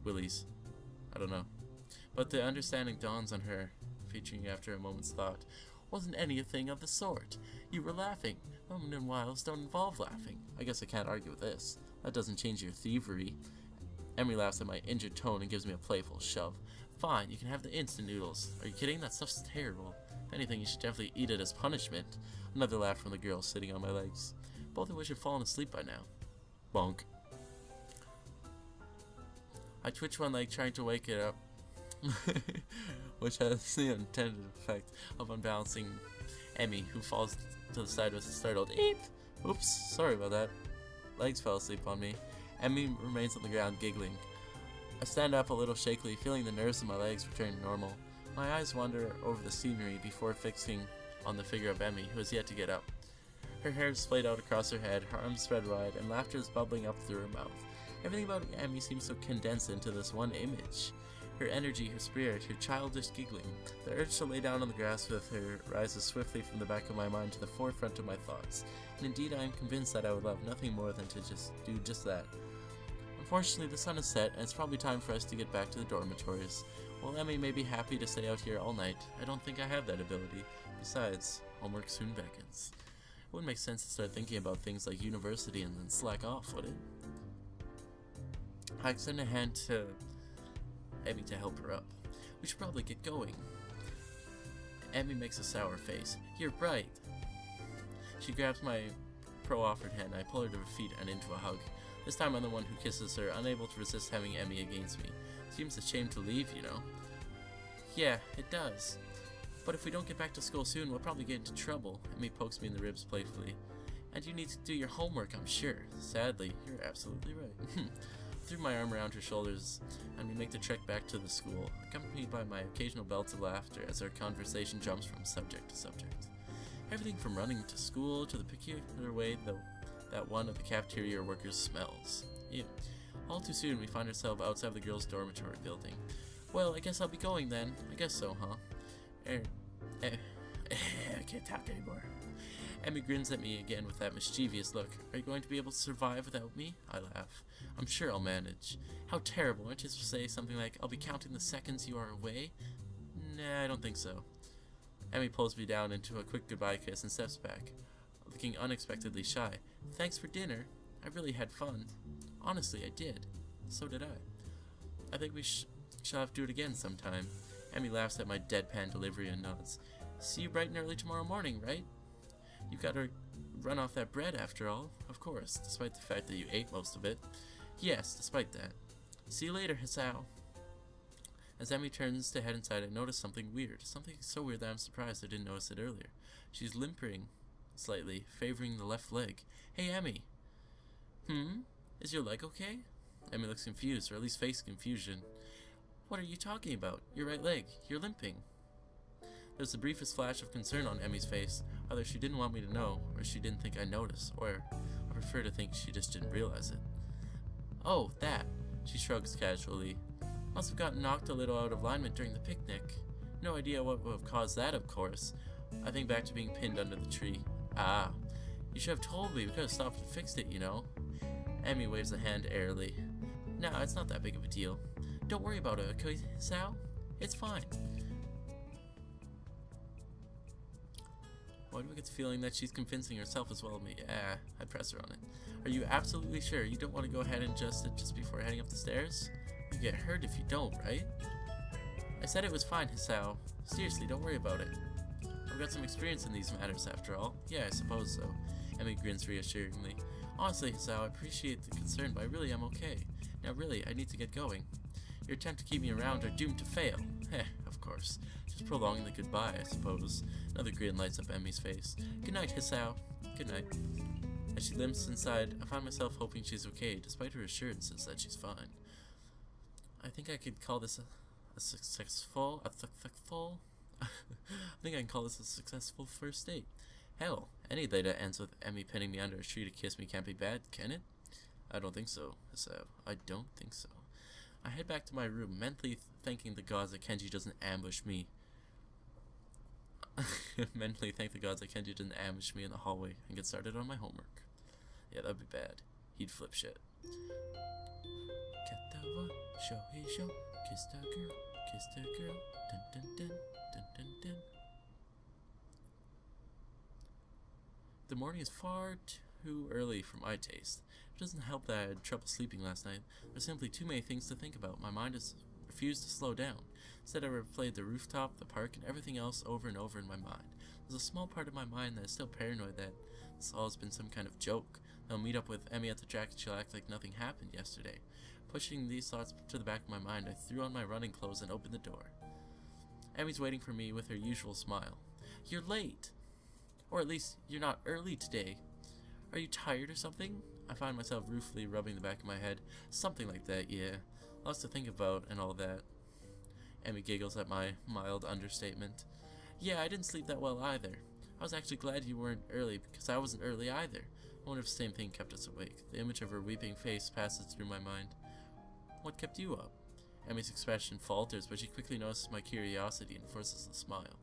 willies. I don't know. But the understanding dawns on her, featuring after a moment's thought. Wasn't anything of the sort. You were laughing. Feminine wiles don't involve laughing. I guess I can't argue with this. That doesn't change your thievery. Emery laughs at my injured tone and gives me a playful shove. Fine, you can have the instant noodles. Are you kidding? That stuff's terrible. If anything, you should definitely eat it as punishment. Another laugh from the girl sitting on my legs. Both of which have fallen asleep by now. Bonk. I twitch one leg trying to wake it up, which has the intended effect of unbalancing Emmy, who falls to the side with a startled eep. Oops, sorry about that. Legs fell asleep on me. Emmy remains on the ground, giggling. I stand up a little shakily, feeling the nerves in my legs return to normal. My eyes wander over the scenery before fixing on the figure of Emmy, who has yet to get up. Her hair is splayed out across her head, her arms spread wide, and laughter is bubbling up through her mouth. Everything about Emmy seems so condensed into this one image. Her energy, her spirit, her childish giggling. The urge to lay down on the grass with her rises swiftly from the back of my mind to the forefront of my thoughts. And indeed I am convinced that I would love nothing more than to do just that. Unfortunately, the sun is set, and it's probably time for us to get back to the dormitories. While Emmy may be happy to stay out here all night, I don't think I have that ability. Besides, homework soon beckons. It wouldn't make sense to start thinking about things like university and then slack off, would it? I extend a hand to Emmy to help her up. We should probably get going. Emmy makes a sour face. You're right. She grabs my pro-offered hand, and I pull her to her feet and into a hug. This time I'm the one who kisses her, unable to resist having Emmy against me. Seems a shame to leave, you know. Yeah, it does. But if we don't get back to school soon, we'll probably get into trouble. Emmy pokes me in the ribs playfully. And you need to do your homework, I'm sure. Sadly, you're absolutely right. Threw my arm around her shoulders, and we make the trek back to the school, accompanied by my occasional belts of laughter as our conversation jumps from subject to subject. Everything from running to school to the peculiar way that one of the cafeteria workers smells. Ew. All too soon, we find ourselves outside the girls' dormitory building. Well, I guess I'll be going then. I guess so, huh? I can't talk anymore. Emmy grins at me again with that mischievous look. Are you going to be able to survive without me? I laugh. I'm sure I'll manage. How terrible. Aren't you supposed to say something like, I'll be counting the seconds you are away? Nah, I don't think so. Emmy pulls me down into a quick goodbye kiss and steps back, looking unexpectedly shy. Thanks for dinner. I really had fun. Honestly, I did. So did I. I think we shall have to do it again sometime. Emmy laughs at my deadpan delivery and nods. See you bright and early tomorrow morning, right? You've got to run off that bread after all. Of course, despite the fact that you ate most of it. Yes, despite that. See you later, Hisao. As Emmy turns to head inside, I notice something weird. Something so weird that I'm surprised I didn't notice it earlier. She's limping slightly, favoring the left leg. Hey, Emmy. Is your leg okay? Emmy looks confused, or at least faces confusion. What are you talking about? Your right leg. You're limping. There's the briefest flash of concern on Emmy's face. Either she didn't want me to know, or she didn't think I'd notice, or I prefer to think she just didn't realize it. Oh, that. She shrugs casually. Must have gotten knocked a little out of alignment during the picnic. No idea what would have caused that, of course. I think back to being pinned under the tree. Ah, you should have told me. We could have stopped and fixed it, you know. Emmy waves a hand airily. Nah, it's not that big of a deal. Don't worry about it, okay, Sal? It's fine. Why do I get the feeling that she's convincing herself as well as me? Yeah, I press her on it. Are you absolutely sure you don't want to go ahead and adjust it just before heading up the stairs? You get hurt if you don't, right? I said it was fine, Hisao. Seriously, don't worry about it. I've got some experience in these matters after all. Yeah, I suppose so. Emmy grins reassuringly. Honestly, Hisao, I appreciate the concern, but I really am okay. Now really, I need to get going. Your attempt to keep me around are doomed to fail. Heh, of course. Just prolonging the goodbye, I suppose. Another grin lights up Emmy's face. Good night, Hisao. Good night. As she limps inside, I find myself hoping she's okay, despite her assurances that she's fine. I think I could call this a successful first date. Hell, any date that ends with Emmy pinning me under a tree to kiss me can't be bad, can it? I don't think so, Hisao. I don't think so. I head back to my room, mentally thanking the gods that Kenji doesn't ambush me. Mentally thank the gods that Kenji didn't ambush me in the hallway and get started on my homework. Yeah, that'd be bad. He'd flip shit. Katawa show, hey show, kiss the girl, dun dun dun, dun dun dun. The morning is far too early for my taste. It doesn't help that I had trouble sleeping last night. There's simply too many things to think about. My mind has refused to slow down. Instead, I replayed the rooftop, the park, and everything else over and over in my mind. There's a small part of my mind that is still paranoid that this all has been some kind of joke. I'll meet up with Emmy at the track and she'll act like nothing happened yesterday. Pushing these thoughts to the back of my mind, I threw on my running clothes and opened the door. Emmy's waiting for me with her usual smile. You're late! Or at least, you're not early today. Are you tired or something? I find myself ruefully rubbing the back of my head. Something like that, yeah. Lots to think about and all that. Emmy giggles at my mild understatement. Yeah, I didn't sleep that well either. I was actually glad you weren't early because I wasn't early either. I wonder if the same thing kept us awake. The image of her weeping face passes through my mind. What kept you up? Emmy's expression falters, but she quickly notices my curiosity and forces a smile.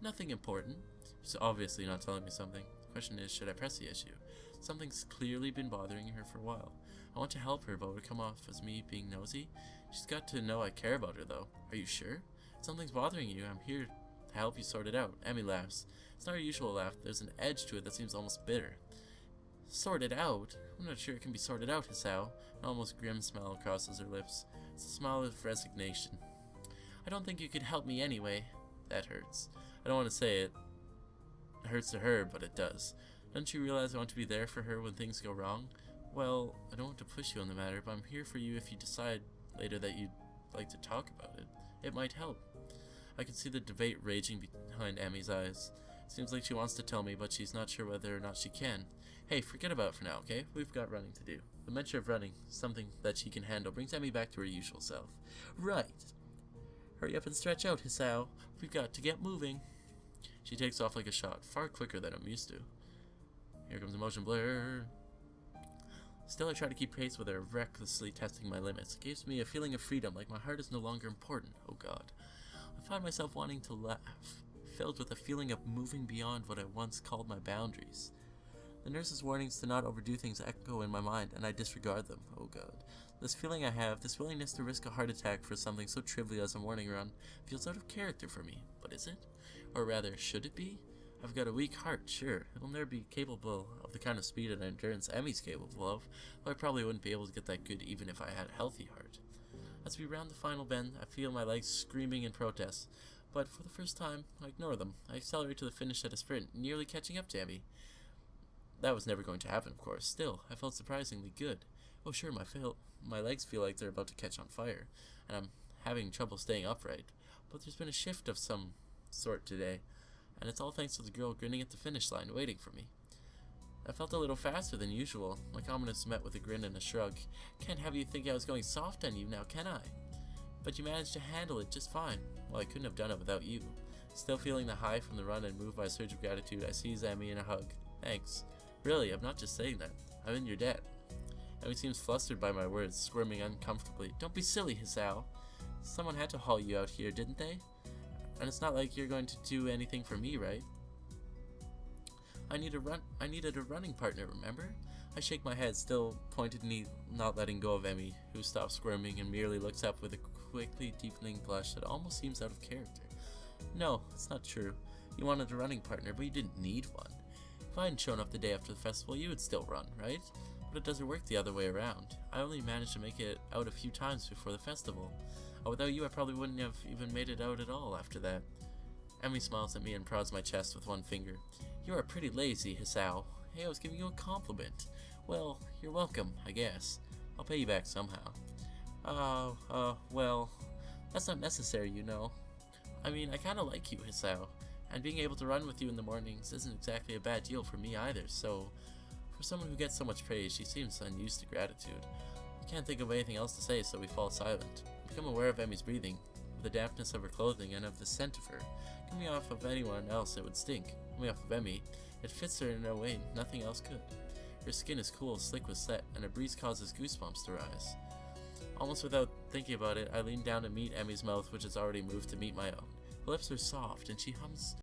Nothing important. She's obviously not telling me something. The question is, should I press the issue? Something's clearly been bothering her for a while. I want to help her, but it would come off as me being nosy. She's got to know I care about her, though. Are you sure? If something's bothering you, I'm here to help you sort it out. Emmy laughs. It's not her usual laugh. There's an edge to it that seems almost bitter. Sort it out? I'm not sure it can be sorted out, Hisao. An almost grim smile crosses her lips. It's a smile of resignation. I don't think you could help me anyway. That hurts. I don't want to say it. It hurts to her, but it does. Don't you realize I want to be there for her when things go wrong? Well, I don't want to push you on the matter, but I'm here for you if you decide later that you'd like to talk about it. It might help. I can see the debate raging behind Emmy's eyes. It seems like she wants to tell me, but she's not sure whether or not she can. Hey, forget about it for now, okay? We've got running to do. The mention of running, something that she can handle, brings Emmy back to her usual self. Right. Hurry up and stretch out, Hisao. We've got to get moving. She takes off like a shot, far quicker than I'm used to. Here comes the motion blur. Still, I try to keep pace with her, recklessly testing my limits. It gives me a feeling of freedom, like my heart is no longer important. Oh god. I find myself wanting to laugh, filled with a feeling of moving beyond what I once called my boundaries. The nurse's warnings to not overdo things echo in my mind, and I disregard them. Oh god. This feeling I have, this willingness to risk a heart attack for something so trivial as a morning run, feels out of character for me. But is it? Or rather, should it be? I've got a weak heart, sure. It'll never be capable of the kind of speed and endurance Emmy's capable of, though I probably wouldn't be able to get that good even if I had a healthy heart. As we round the final bend, I feel my legs screaming in protest, but for the first time, I ignore them. I accelerate to the finish at a sprint, nearly catching up to Emmy. That was never going to happen, of course. Still, I felt surprisingly good. Oh sure, my legs feel like they're about to catch on fire, and I'm having trouble staying upright, but there's been a shift of some sort today. And it's all thanks to the girl grinning at the finish line, waiting for me. I felt a little faster than usual. My calmness met with a grin and a shrug. Can't have you think I was going soft on you now, can I? But you managed to handle it just fine. Well, I couldn't have done it without you. Still feeling the high from the run and moved by a surge of gratitude, I seize Emmy in a hug. Thanks. Really, I'm not just saying that. I'm in your debt. Emmy seems flustered by my words, squirming uncomfortably. Don't be silly, Hisao. Someone had to haul you out here, didn't they? And it's not like you're going to do anything for me, right? I needed a running partner, remember? I shake my head, still pointedly not letting go of Emmy, who stops squirming and merely looks up with a quickly deepening blush that almost seems out of character. No, it's not true. You wanted a running partner, but you didn't need one. If I hadn't shown up the day after the festival, you would still run, right? But it doesn't work the other way around. I only managed to make it out a few times before the festival. Without you, I probably wouldn't have even made it out at all after that. Emmy smiles at me and prods my chest with one finger. You are pretty lazy, Hisao. Hey, I was giving you a compliment. Well, you're welcome, I guess. I'll pay you back somehow. Well, that's not necessary, you know. I mean, I kinda like you, Hisao, and being able to run with you in the mornings isn't exactly a bad deal for me either, so for someone who gets so much praise, she seems unused to gratitude. I can't think of anything else to say, so we fall silent. I become aware of Emmy's breathing, of the dampness of her clothing, and of the scent of her. Coming off of anyone else, it would stink. Coming off of Emmy, it fits her in a way nothing else could. Her skin is cool, slick with sweat, and a breeze causes goosebumps to rise. Almost without thinking about it, I lean down to meet Emmy's mouth, which has already moved to meet my own. Her lips are soft, and she hums